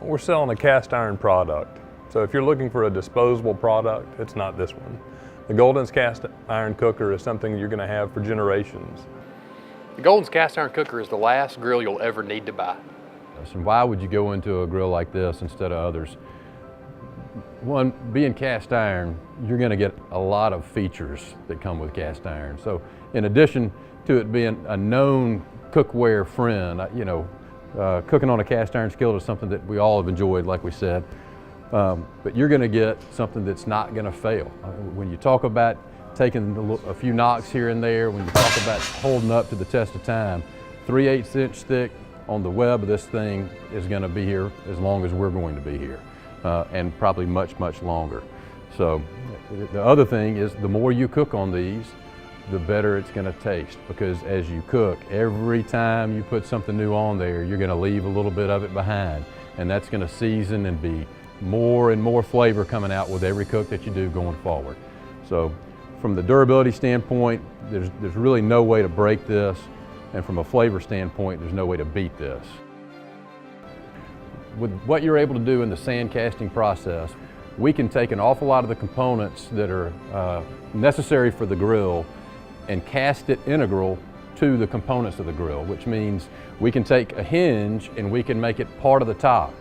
We're selling a cast iron product. So if you're looking for a disposable product, it's not this one. The Goldens Cast Iron Cooker is something you're going to have for generations. The Goldens Cast Iron Cooker is the last grill you'll ever need to buy. And why would you go into a grill like this instead of others? One, being cast iron, you're going to get a lot of features that come with cast iron. So in addition to it being a known cookware friend, cooking on a cast iron skillet is something that we all have enjoyed, like we said. But you're going to get something that's not going to fail. When you talk about taking a few knocks here and there, when you talk about holding up to the test of time, 3/8 inch thick on the web of this thing is going to be here as long as we're going to be here, and probably much, much longer. So the other thing is, the more you cook on these, the better it's going to taste, because as you cook, every time you put something new on there, you're going to leave a little bit of it behind, and that's going to season and be more and more flavor coming out with every cook that you do going forward. So from the durability standpoint, there's really no way to break this, and from a flavor standpoint, there's no way to beat this. With what you're able to do in the sand casting process, we can take an awful lot of the components that are necessary for the grill and cast it integral to the components of the grill, which means we can take a hinge and we can make it part of the top,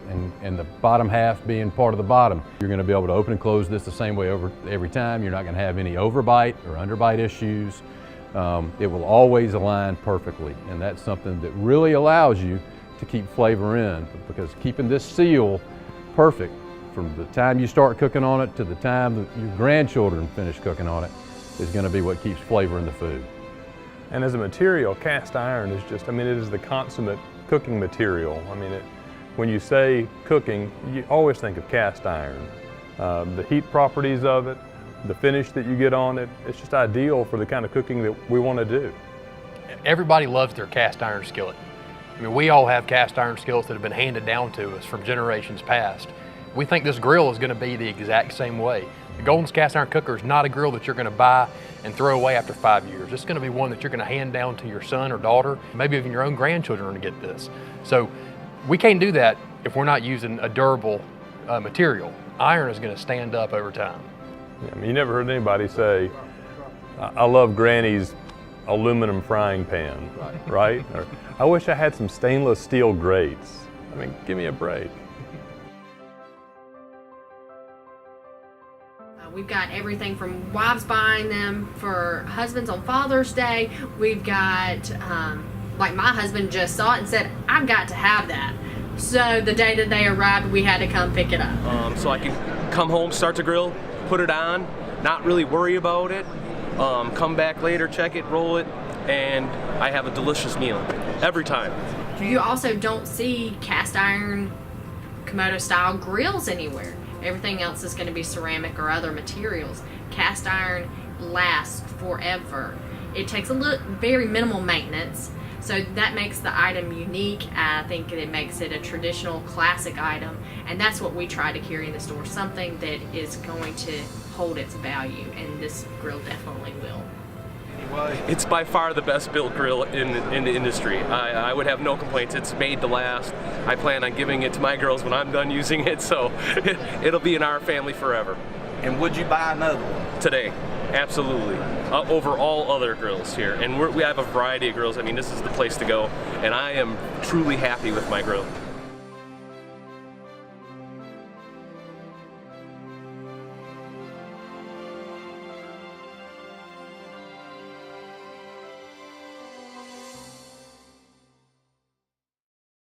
and the bottom half being part of the bottom. You're going to be able to open and close this the same way every time. You're not going to have any overbite or underbite issues. It will always align perfectly, and that's something that really allows you to keep flavor in, because keeping this seal perfect from the time you start cooking on it to the time that your grandchildren finish cooking on it is going to be what keeps flavor in the food. And as a material, cast iron is just, it is the consummate cooking material. When you say cooking, you always think of cast iron. The heat properties of it, the finish that you get on it, it's just ideal for the kind of cooking that we want to do. Everybody loves their cast iron skillet. We all have cast iron skillets that have been handed down to us from generations past. We think this grill is going to be the exact same way. The Goldens Cast Iron Cooker is not a grill that you're going to buy and throw away after 5 years. It's going to be one that you're going to hand down to your son or daughter, maybe even your own grandchildren to get this. So we can't do that if we're not using a durable material. Iron is going to stand up over time. Yeah, you never heard anybody say, I love Granny's aluminum frying pan, right? Or, I wish I had some stainless steel grates. Give me a break. We've got everything from wives buying them for husbands on Father's Day. We've got, like my husband just saw it and said, I've got to have that. So the day that they arrived, we had to come pick it up. So I can come home, start the grill, put it on, not really worry about it, come back later, check it, roll it, and I have a delicious meal every time. You also don't see cast iron Kamado style grills anywhere. Everything else is going to be ceramic or other materials. Cast iron lasts forever. It takes very minimal maintenance, so that makes the item unique. I think it makes it a traditional classic item, and that's what we try to carry in the store, something that is going to hold its value, and this grill definitely will. It's by far the best built grill in the industry. I would have no complaints. It's made to last. I plan on giving it to my girls when I'm done using it, so it'll be in our family forever. And would you buy another one? Today, absolutely. Over all other grills here. And we have a variety of grills. This is the place to go, and I am truly happy with my grill.